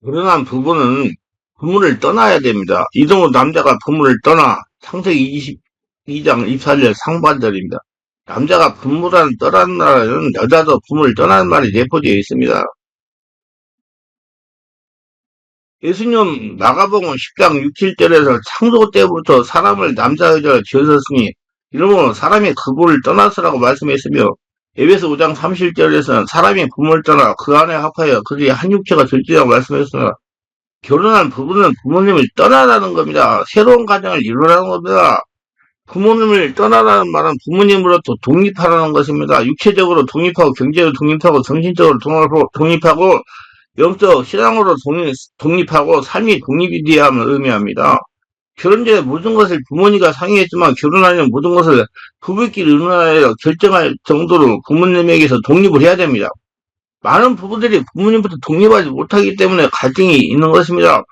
결혼한 부부는 부모를 떠나야 됩니다. 이동우 남자가 부모를 떠나 창세기 22장 24절 상반절입니다. 남자가 부모를 떠나는 나라에는 여자도 부모를 떠나는 말이 내포되어 있습니다. 예수님 마가복음 10장 6, 7절에서 창조 때부터 사람을 남자 여자로 지으셨으니 이러므로 사람이 그부를 떠나서라고 말씀했으며 에베소 5장 30절에서는 사람이 부모를 떠나 그 안에 합하여 그들이 한 육체가 될지라고 말씀했으나 결혼한 부부는 부모님을 떠나라는 겁니다. 새로운 가정을 이루라는 겁니다. 부모님을 떠나라는 말은 부모님으로부터 독립하라는 것입니다. 육체적으로 독립하고 경제적으로 독립하고 정신적으로 독립하고 영적 신앙으로 독립하고 삶이 독립이 되어야 함을 의미합니다. 결혼 전에 모든 것을 부모님과 상의했지만 결혼하려면 모든 것을 부부끼리 의논하여 결정할 정도로 부모님에게서 독립을 해야 됩니다. 많은 부부들이 부모님부터 독립하지 못하기 때문에 갈등이 있는 것입니다.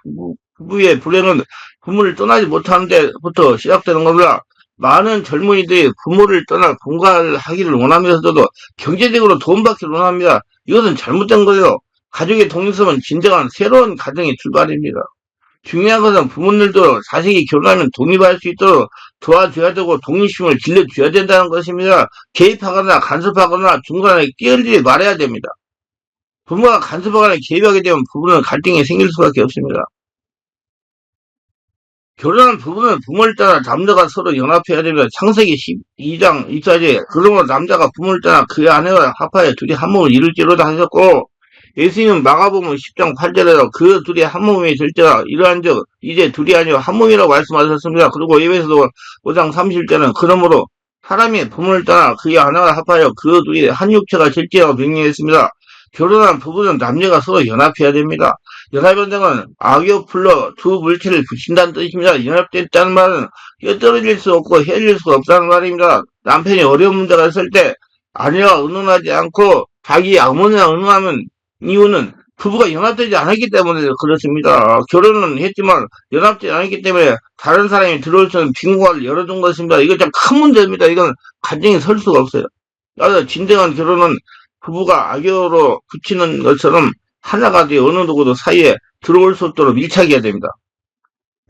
부부의 불행은 부모를 떠나지 못하는 데부터 시작되는 겁니다. 많은 젊은이들이 부모를 떠나 본가를 하기를 원하면서도 경제적으로 도움받기를 원합니다. 이것은 잘못된 거예요. 가족의 독립성은 진정한 새로운 가정의 출발입니다. 중요한 것은 부모님들도 자식이 결혼하면 독립할 수 있도록 도와줘야 되고 독립심을 길러줘야 된다는 것입니다. 개입하거나 간섭하거나 중간에 끼어들지 말아야 됩니다. 부모가 간섭하거나 개입하게 되면 부부는 갈등이 생길 수밖에 없습니다. 결혼한 부부는 부모를 따라 남자가 서로 연합해야 됩니다. 창세기 12장 24절 그러므로 남자가 부모를 따라 그의 아내와 합하여 둘이 한 몸을 이룰지로다 하셨고 예수님은 마가복음 10장 8절에서 그 둘이 한 몸이 될 때라 이러한 즉 이제 둘이 아니요 한 몸이라고 말씀하셨습니다. 그리고 에베소서 5장 30절은 그러므로 사람이 부모를 따라 그의 아내와 합하여 그 둘이 한 육체가 될지라고 명령했습니다. 결혼한 부부는 남녀가 서로 연합해야 됩니다. 연합연장은 악역플러 두 물체를 붙인다는 뜻입니다. 연합됐다는 말은 껴떨어질 수 없고 헤어질 수 없다는 말입니다. 남편이 어려운 문제가 있을 때 아내와 의논하지 않고 자기 어머니와 의논하면 이유는 부부가 연합되지 않았기 때문에 그렇습니다. 결혼은 했지만 연합되지 않았기 때문에 다른 사람이 들어올 수 있는 빈 공간을 열어둔 것입니다. 이거 참 큰 문제입니다. 이건 간증이 설 수가 없어요. 그래서 진정한 결혼은 부부가 악연으로 붙이는 것처럼 하나가 되어 어느 누구도 사이에 들어올 수 없도록 밀착해야 됩니다.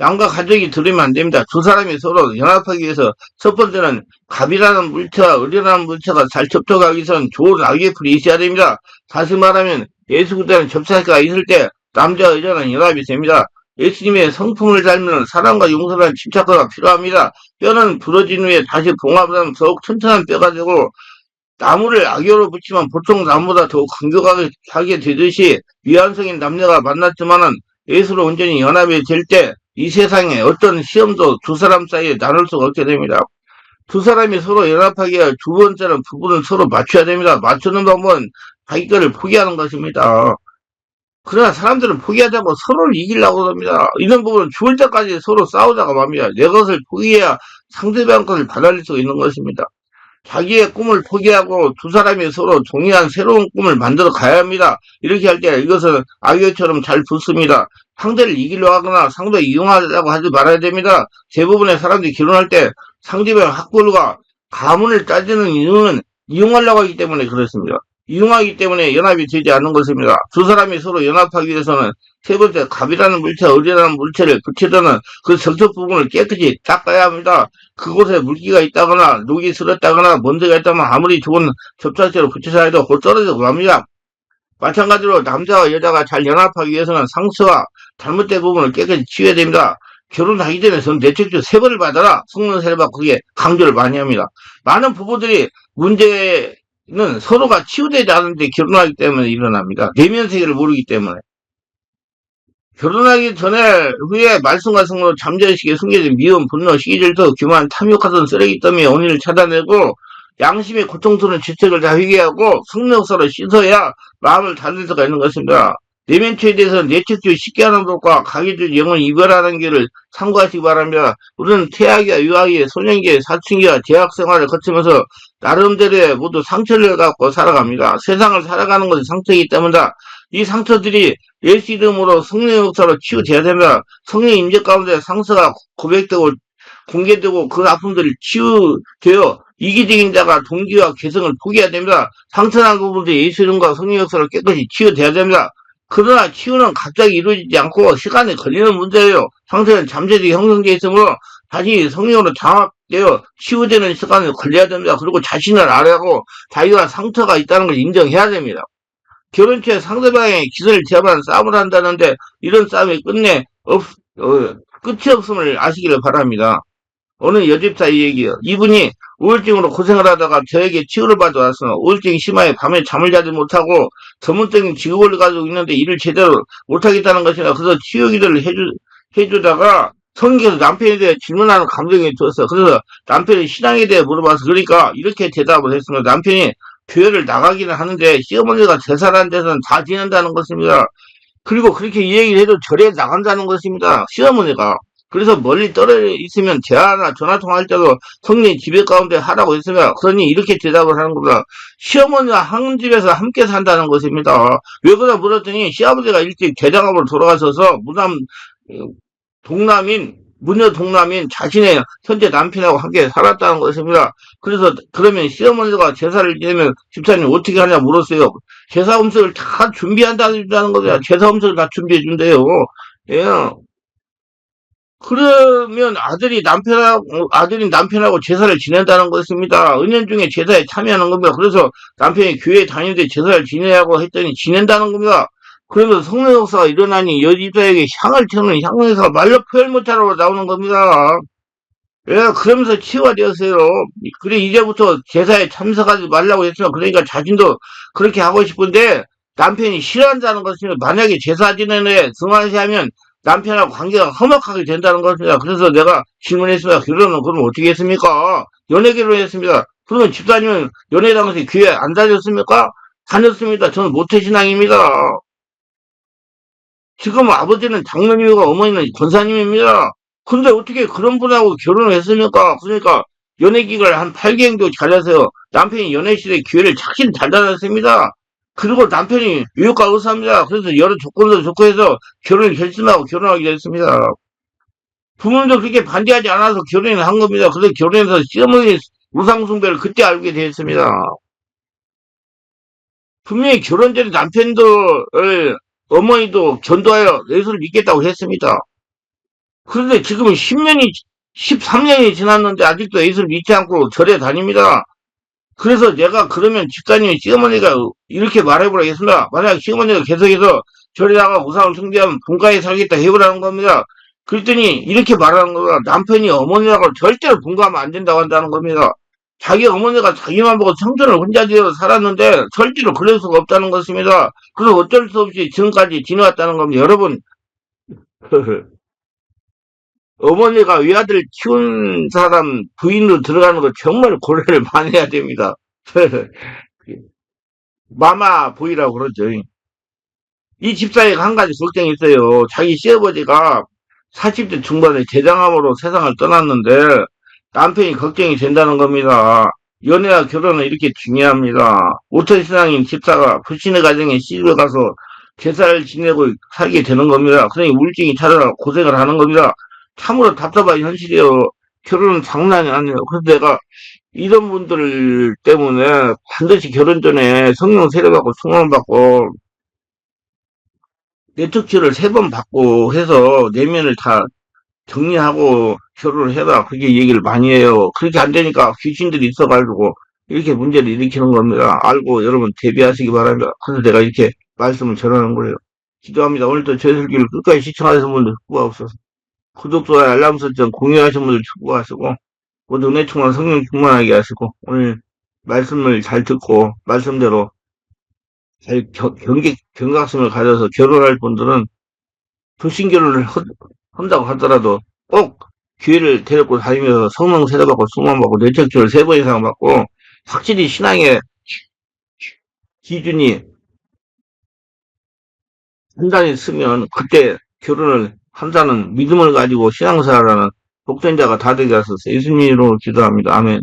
양가 가족이 들으면 안 됩니다. 두 사람이 서로 연합하기 위해서 첫 번째는 갑이라는 물체와 을이라는 물체가 잘 접촉하기 위해서는 좋은 악역풀이 있어야 됩니다. 다시 말하면 예수 그리스도는 접착가 있을 때 남자와 여자는 연합이 됩니다. 예수님의 성품을 닮는 사랑과 용서라는 침착화가 필요합니다. 뼈는 부러진 후에 다시 봉합하면 더욱 튼튼한 뼈가 되고 나무를 악여로 붙이면 보통 나무보다 더욱 간격하게 되듯이 미완성인 남녀가 만났지만은 예수로 온전히 연합이 될 때 이 세상에 어떤 시험도 두 사람 사이에 나눌 수가 없게 됩니다. 두 사람이 서로 연합하기 위해 두 번째는 부부는 서로 맞춰야 됩니다. 맞추는 방법은 자기 거를 포기하는 것입니다. 그러나 사람들은 포기하자고 서로를 이기려고 합니다. 이런 부분은 죽을 때까지 서로 싸우다가 맙니다. 내 것을 포기해야 상대방 것을 받아들일 수 있는 것입니다. 자기의 꿈을 포기하고 두 사람이 서로 동의한 새로운 꿈을 만들어 가야 합니다. 이렇게 할 때 이것은 악역처럼 잘 붙습니다. 상대를 이기려고 하거나 상대를 이용하려고 하지 말아야 됩니다. 대부분의 사람들이 결혼할 때 상대방 학벌과 가문을 따지는 이유는 이용하려고 하기 때문에 그렇습니다. 이용하기 때문에 연합이 되지 않는 것입니다. 두 사람이 서로 연합하기 위해서는 세 번째 갑이라는 물체, 을이라는 물체를 붙이려는 그 접촉 부분을 깨끗이 닦아야 합니다. 그곳에 물기가 있다거나 녹이 슬었다거나 먼지가 있다면 아무리 좋은 접착제로 붙여서 해도 곧 떨어지고 맙니다. 마찬가지로 남자와 여자가 잘 연합하기 위해서는 상처와 잘못된 부분을 깨끗이 치워야 됩니다. 결혼하기 전에 전 뇌척추 3번을 받아라. 성령 세례 받고 그게 강조를 많이 합니다. 많은 부부들이 문제는 서로가 치유되지 않은데 결혼하기 때문에 일어납니다. 내면 세계를 모르기 때문에. 결혼하기 전에 후에 말씀과 성으로 잠재의식에 숨겨진 미움, 분노, 시기질투, 교만, 탐욕하던 쓰레기 더미의 원인을 찾아내고 양심의 고통스러운 죄책을 다 회개하고 성령서로 씻어야 마음을 다질 수가 있는 것입니다. 내면체에 대해서는 내척주 쉽게 하는 법과 가계주 영을 이별하는 길을 참고하시기 바랍니다. 우리는 태학이와 유아기, 소년기, 사춘기와 대학생활을 거치면서 나름대로의 모두 상처를 갖고 살아갑니다. 세상을 살아가는 것이 상처이기 때문이다. 이 상처들이 예수 이름으로 성령의 역사로 치유돼야 됩니다. 성령 임재 가운데 상처가 고백되고 공개되고 그 아픔들이 치유되어 이기적인 자가 동기와 개성을 포기해야 됩니다. 상처난 부분들이 예수 이름과 성령 역사로 깨끗이 치유돼야 됩니다. 그러나 치유는 갑자기 이루어지지 않고 시간이 걸리는 문제예요. 상태는 잠재되게 형성되어 있으므로 다시 성령으로 장악되어 치유되는 시간이 걸려야 됩니다. 그리고 자신을 알아가고 자기가 상처가 있다는 걸 인정해야 됩니다. 결혼 초에 상대방의 기선을 제압하는 싸움을 한다는데 이런 싸움이 끝이 없음을 아시기를 바랍니다. 어느 여집사 이 얘기요. 이분이 우울증으로 고생을 하다가 저에게 치료를 받아 왔어. 우울증이 심하여 밤에 잠을 자지 못하고 전문적인 직업을 가지고 있는데 일을 제대로 못하겠다는 것이나 그래서 치유 기도를 해주다가 성경에서 남편에 대해 질문하는 감정이 들었어요. 그래서 남편이 신앙에 대해 물어봐서 그러니까 이렇게 대답을 했습니다. 남편이 교회를 나가기는 하는데 시어머니가 제사라는 데서는 다 지낸다는 것입니다. 그리고 그렇게 얘기를 해도 절에 나간다는 것입니다. 시어머니가. 그래서 멀리 떨어져 있으면 대화나 전화 통화할 때도 성령이 집에 가운데 하라고 했으며 그러니 이렇게 대답을 하는 겁니다. 시어머니와 한 집에서 함께 산다는 것입니다. 왜 그러나 물었더니 시아버지가 일찍 대장암으로 돌아가셔서 무녀 동남인 자신의 현재 남편하고 함께 살았다는 것입니다. 그래서 그러면 시어머니가 제사를 지내면 집사님 어떻게 하냐 물었어요. 제사 음식을 다 준비한다는 거죠. 제사 음식을 다 준비해 준대요. 예. 그러면 아들이 남편하고 제사를 지낸다는 것입니다. 은연중에 제사에 참여하는 겁니다. 그래서 남편이 교회 다니는데 제사를 지내라고 했더니 지낸다는 겁니다. 그러면서 성령 역사가 일어나니 여집사에게 향을 채우는 향내가 말로 표현 못하라고 나오는 겁니다. 예, 그러면서 치유가 되었어요. 그래, 이제부터 제사에 참석하지 말라고 했으면, 그러니까 자신도 그렇게 하고 싶은데, 남편이 싫어한다는 것입니다. 만약에 제사 지내는 등한시하면 남편하고 관계가 험악하게 된다는 것입니다. 그래서 내가 질문했습니다. 결혼은 그럼 어떻게 했습니까? 연애 결혼했습니다. 그러면 집사님은 연애 당시 교회 안 다녔습니까? 다녔습니다. 저는 모태신앙입니다. 지금 아버지는 장로님이고 어머니는 권사님입니다. 근데 어떻게 그런 분하고 결혼을 했습니까? 그러니까 연애 기간을 한 8개월 정도 잘했어요. 남편이 연애 시대 기회를 착신 잘 다녔습니다. 그리고 남편이 유효과 의사입니다. 그래서 여러 조건도 좋고 해서 결혼을 결심하고 결혼하게 됐습니다. 부모님도 그렇게 반대하지 않아서 결혼을 한 겁니다. 그래서 결혼해서 시어머니 우상숭배를 그때 알게 되었습니다. 분명히 결혼 전에 어머니도 전도하여 예수를 믿겠다고 했습니다. 그런데 지금 13년이 지났는데 아직도 예수를 믿지 않고 절에 다닙니다. 그래서 내가 그러면 집사님이 시어머니가 이렇게 말해보라겠습니다. 만약 시어머니가 계속해서 절에다가 우상을 숭배하면 분가에 살겠다 해보라는 겁니다. 그랬더니 이렇게 말하는 거가 남편이 어머니라고 절대로 분가하면 안 된다고 한다는 겁니다. 자기 어머니가 자기만 보고 청춘을 혼자 지어 살았는데 절대로 그럴 수가 없다는 것입니다. 그래서 어쩔 수 없이 지금까지 지내왔다는 겁니다. 여러분 어머니가 외아들 키운 사람 부인으로 들어가는 거 정말 고려를 많이 해야 됩니다. 마마 보이라고 그러죠. 이 집사에게 한 가지 걱정이 있어요. 자기 시아버지가 40대 중반에 대장암으로 세상을 떠났는데 남편이 걱정이 된다는 겁니다. 연애와 결혼은 이렇게 중요합니다. 모태신앙인 집사가 불신의 가정에 시집을 가서 제사를 지내고 살게 되는 겁니다. 그러니 우울증이 찾아나 고생을 하는 겁니다. 참으로 답답한 현실이에요. 결혼은 장난이 아니에요. 그래서 내가 이런 분들 때문에 반드시 결혼 전에 성령 세례받고 충만받고 내특치를 3번 받고 해서 내면을 다 정리하고 결혼을 해라. 그렇게 얘기를 많이 해요. 그렇게 안 되니까 귀신들이 있어가지고 이렇게 문제를 일으키는 겁니다. 알고 여러분 대비하시기 바랍니다. 그래서 내가 이렇게 말씀을 전하는 거예요. 기도합니다. 오늘도 저희들끼리 끝까지 시청하시는 분들 수고하옵소서. 구독, 좋아요, 알람 설정, 공유하시는 분들 축복하시고 모두 은혜 충만 성령 충만하게 하시고 오늘 말씀을 잘 듣고 말씀대로 잘 경각심을 가져서 결혼할 분들은 불신결혼을 한다고 하더라도 꼭 기회를 데리고 다니면서 성령 세례받고 수만받고 뇌척추를 3번 이상 받고 확실히 신앙의 기준이 한단이 쓰면 그때 결혼을 한다는 믿음을 가지고 신앙생활하는 독전자가 다 되게 하소서. 예수님 이름으로 기도합니다. 아멘.